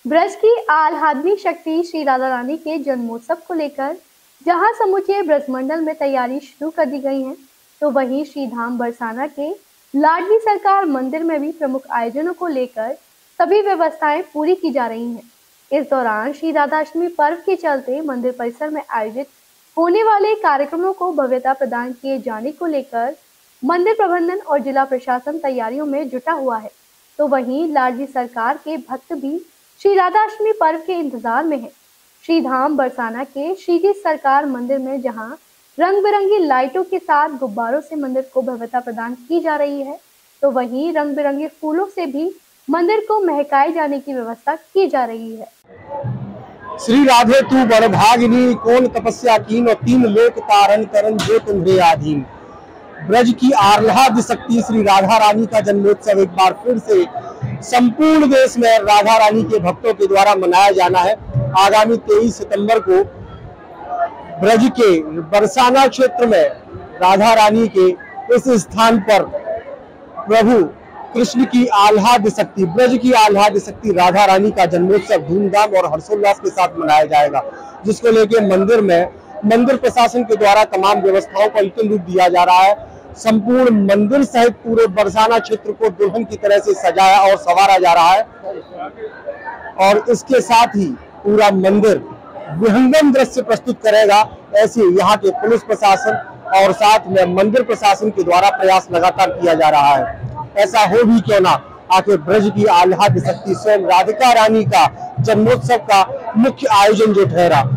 ब्रज की आह्लादनी शक्ति श्री राधा रानी के जन्मोत्सव को लेकर जहां समूचे ब्रजमंडल में तैयारी शुरू कर दी गई है, तो वहीं श्री धाम बरसाना के लाडली सरकार मंदिर में भी प्रमुख आयोजनों को लेकर सभी व्यवस्थाएं पूरी की जा रही हैं। इस दौरान श्री राधाष्टमी पर्व के चलते मंदिर परिसर में आयोजित होने वाले कार्यक्रमों को भव्यता प्रदान किए जाने को लेकर मंदिर प्रबंधन और जिला प्रशासन तैयारियों में जुटा हुआ है, तो वहीं लाडली सरकार के भक्त भी श्री राधाष्टमी पर्व के इंतजार में है। श्री धाम बरसाना के श्रीजी सरकार मंदिर में जहां रंग बिरंगी लाइटों के साथ गुब्बारों से मंदिर को भव्यता प्रदान की जा रही है, तो वहीं रंग बिरंगे फूलों से भी मंदिर को महकाए जाने की व्यवस्था की जा रही है। श्री राधे तू बड़भागिनी, कौन तपस्या कीन और तीन लोक तारण करन जो तुम्हें आधीन। ब्रज की आह्लाद शक्ति श्री राधा रानी का जन्मोत्सव एक बार फिर से संपूर्ण देश में राधा रानी के भक्तों के द्वारा मनाया जाना है। आगामी 23 सितंबर को ब्रज के बरसाना क्षेत्र में राधा रानी के इस स्थान पर प्रभु कृष्ण की आह्लाद शक्ति, ब्रज की आह्लाद शक्ति राधा रानी का जन्मोत्सव धूमधाम और हर्षोल्लास के साथ मनाया जाएगा, जिसको लेकर मंदिर में मंदिर प्रशासन के द्वारा तमाम व्यवस्थाओं को अंतिम रूप दिया जा रहा है। संपूर्ण मंदिर सहित पूरे बरसाना क्षेत्र को दुल्हन की तरह से सजाया और संवारा जा रहा है और इसके साथ ही पूरा मंदिर विहंगम दृश्य प्रस्तुत करेगा। ऐसे यहाँ के पुलिस प्रशासन और साथ में मंदिर प्रशासन के द्वारा प्रयास लगातार किया जा रहा है। ऐसा हो भी क्यों ना, आखिर ब्रज की आह्लाद शक्ति स्वयं राधिका रानी का जन्मोत्सव का मुख्य आयोजन जो ठहरा,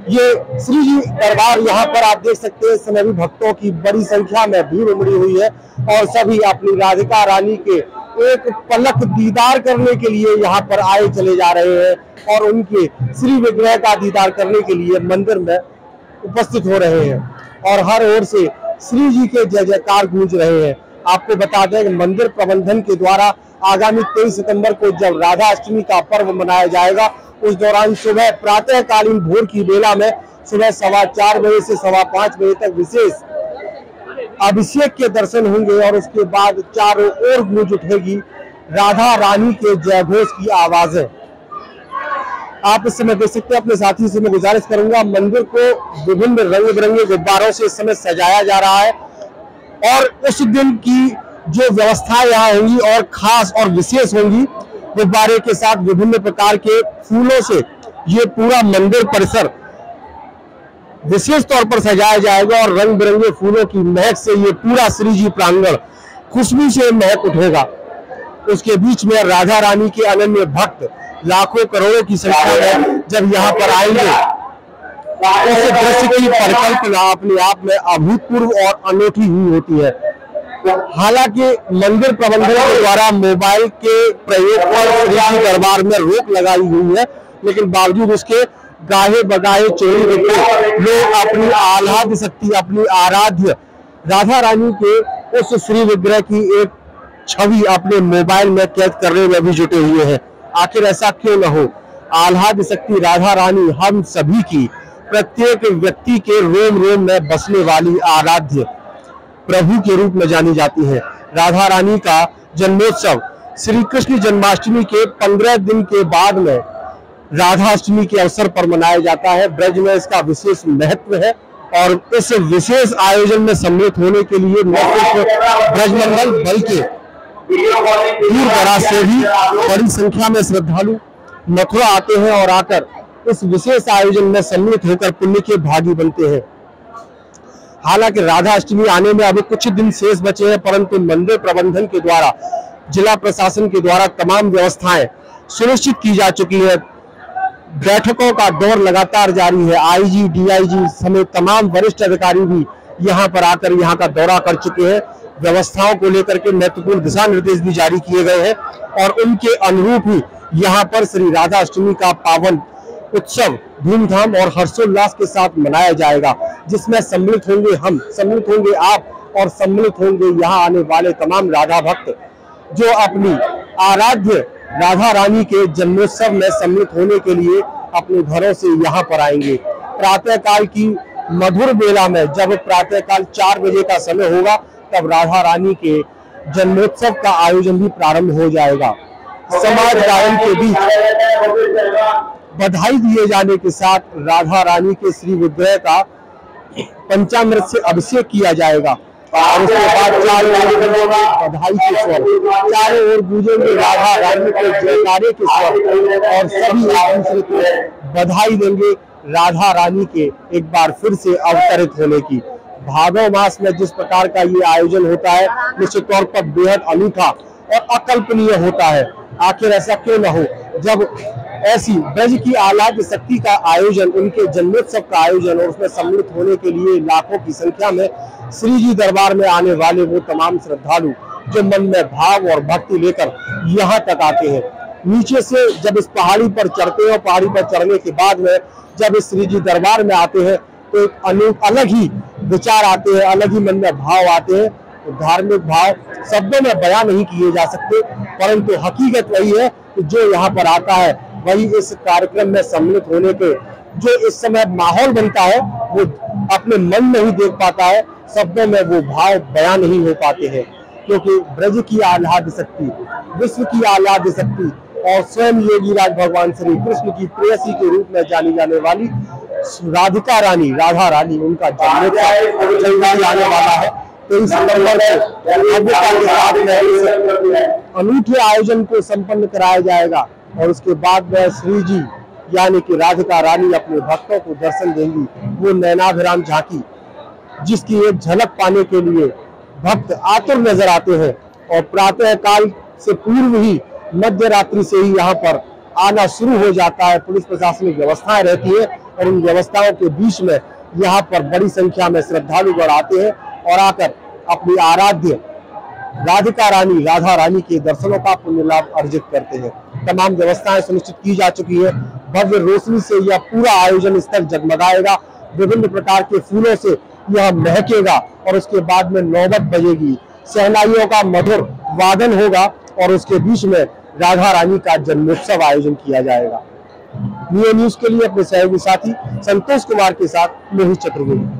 ये श्री जी दरबार यहाँ पर आप देख सकते हैं। इस समय भी भक्तों की बड़ी संख्या में भीड़ उमड़ी हुई है और सभी अपनी राधिका रानी के एक पलक दीदार करने के लिए यहाँ पर आए चले जा रहे हैं और उनके श्री विग्रह का दीदार करने के लिए मंदिर में उपस्थित हो रहे हैं और हर ओर से श्री जी के जय जयकार गूंज रहे हैं। आपको बता दें कि मंदिर प्रबंधन के द्वारा आगामी 23 सितंबर को जब राधा अष्टमी का पर्व मनाया जाएगा, उस दौरान सुबह प्रातःकालीन भोर की बेला में सुबह 4:15 बजे से 5:15 बजे तक विशेष अभिषेक के दर्शन होंगे और उसके बाद चारों ओर गूंज उठेगी राधा रानी के जयघोष की आवाजें। आप इस समय देख सकते हैं। अपने साथी से मैं गुजारिश करूंगा, मंदिर को विभिन्न रंग बिरंगे गुब्बारों से इस समय सजाया जा रहा है और उस दिन की जो व्यवस्थाएं यहाँ होंगी और खास और विशेष होंगी। गुब्बारे के साथ विभिन्न प्रकार के फूलों से ये पूरा मंदिर परिसर विशेष तौर पर सजाया जाएगा और रंग बिरंगे फूलों की महक से ये पूरा श्री जी प्रांगण खुशबू से महक उठेगा। उसके बीच में राधा रानी के अनन्य भक्त लाखों करोड़ों की संख्या में जब यहाँ पर आएंगे, उस दृश्य की परिकल्पना अपने आप में अभूतपूर्व और अनोखी हुई होती है। हालांकि मंदिर प्रबंधन के द्वारा मोबाइल के प्रयोग पर श्री जी दरबार में रोक लगाई हुई है, लेकिन बावजूद उसके गाहे बगाहे चोरी होते लोग अपनी आह्लाद शक्ति, अपनी आराध्य राधा रानी के उस श्री विग्रह की एक छवि अपने मोबाइल में कैद करने में भी जुटे हुए हैं। आखिर ऐसा क्यों न हो, आह्लाद शक्ति राधा रानी हम सभी की, प्रत्येक व्यक्ति के रोम रोम में बसने वाली आराध्य प्रभु के रूप में जानी जाती है। राधा रानी का जन्मोत्सव श्री कृष्ण जन्माष्टमी के 15 दिन के बाद में राधा अष्टमी के अवसर पर मनाया जाता है। ब्रज में इसका विशेष महत्व है और इस विशेष आयोजन में सम्मिलित होने के लिए न सिर्फ ब्रजमंडल बल्कि दूर दराज से भी बड़ी संख्या में श्रद्धालु मथुरा आते हैं और आकर इस विशेष आयोजन में सम्मिलित होकर पुण्य के भागी बनते हैं। हालांकि राधा अष्टमी आने में अभी कुछ दिन शेष बचे हैं, परंतु मंदिर प्रबंधन के द्वारा, जिला प्रशासन के द्वारा तमाम व्यवस्थाएं सुनिश्चित की जा चुकी है। बैठकों का दौर लगातार जारी है। आईजी, डीआईजी समेत तमाम वरिष्ठ अधिकारी भी यहां पर आकर यहां का दौरा कर चुके हैं। व्यवस्थाओं को लेकर के महत्वपूर्ण दिशा निर्देश भी जारी किए गए हैं और उनके अनुरूप ही यहां पर श्री राधा अष्टमी का पावन उत्सव धूमधाम और हर्षोल्लास के साथ मनाया जाएगा, जिसमें सम्मिलित होंगे हम, सम्मिलित होंगे आप और सम्मिलित होंगे यहाँ आने वाले तमाम राधा भक्त जो अपनी आराध्य राधा रानी के जन्मोत्सव में सम्मिलित होने के लिए अपने घरों से यहाँ पर आएंगे। प्रातःकाल की मधुर बेला में जब प्रातःकाल 4 बजे का समय होगा, तब राधा रानी के जन्मोत्सव का आयोजन भी प्रारंभ हो जाएगा। समाज गायन के बीच बधाई दिए जाने के साथ राधा रानी के श्री विग्रह का पंचामृत से अभिषेक किया जाएगा और उसके बाद बधाई के स्वर चारों ओर गूंजेंगे, राधा रानी के जयकारे के स्वर और सभी एक दूसरे को बधाई देंगे राधा रानी के एक बार फिर से अवतरित होने की। भादव मास में जिस प्रकार का ये आयोजन होता है निश्चित तौर पर बेहद अनूठा और अकल्पनीय होता है। आखिर ऐसा क्यों न हो जब ऐसी ब्रज की आह्लाद शक्ति का आयोजन, उनके जन्मोत्सव का आयोजन और उसमें सम्मिलित होने के लिए लाखों की संख्या में श्री जी दरबार में आने वाले वो तमाम श्रद्धालु जो मन में भाव और भक्ति लेकर यहाँ तक आते हैं। नीचे से जब इस पहाड़ी पर चढ़ते हैं, पहाड़ी पर चढ़ने के बाद में जब इस श्री जी दरबार में आते हैं तो एक अलग ही विचार आते हैं, अलग ही मन में भाव आते हैं। तो धार्मिक भाव शब्दों में बयान नहीं किए जा सकते, परंतु हकीकत वही है कि जो यहाँ पर आता है वही इस कार्यक्रम में सम्मिलित होने के जो इस समय माहौल बनता है वो अपने मन में ही देख पाता है, शब्दों में वो भाव बयान नहीं हो पाते हैं। क्योंकि ब्रज की आह्लाद शक्ति, विश्व की आह्लाद शक्ति और स्वयं योगी राज भगवान श्री कृष्ण की प्रेयसी के रूप में जानी जाने वाली राधिका रानी, राधा रानी, उनका जन्मोत्सव आने वाला है। तो इस नंबर अनूठे आयोजन को संपन्न कराया जाएगा और उसके बाद में श्री जी यानी कि राधिका रानी अपने भक्तों को दर्शन देंगी। वो नैनाभिराम झांकी जिसकी एक झलक पाने के लिए भक्त आतुर नजर आते हैं और प्रातः काल से पूर्व ही मध्य रात्रि से ही यहाँ पर आना शुरू हो जाता है। पुलिस प्रशासनिक व्यवस्थाएं रहती है और उन व्यवस्थाओं के बीच में यहाँ पर बड़ी संख्या में श्रद्धालुगण आते हैं और आकर अपनी आराध्य राधिका रानी, राधा रानी के दर्शनों का पुण्य लाभ अर्जित करते हैं। तमाम व्यवस्थाएं सुनिश्चित की जा चुकी है। भव्य रोशनी से यह पूरा आयोजन स्थल जगमगाएगा, विभिन्न प्रकार के फूलों से यह महकेगा और उसके बाद में नौबत बजेगी, शहनाइयों का मधुर वादन होगा और उसके बीच में राधा रानी का जन्मोत्सव आयोजन किया जाएगा। न्यूज़ के लिए अपने सहयोगी साथी संतोष कुमार के साथ मोहित चतुर्वेदी।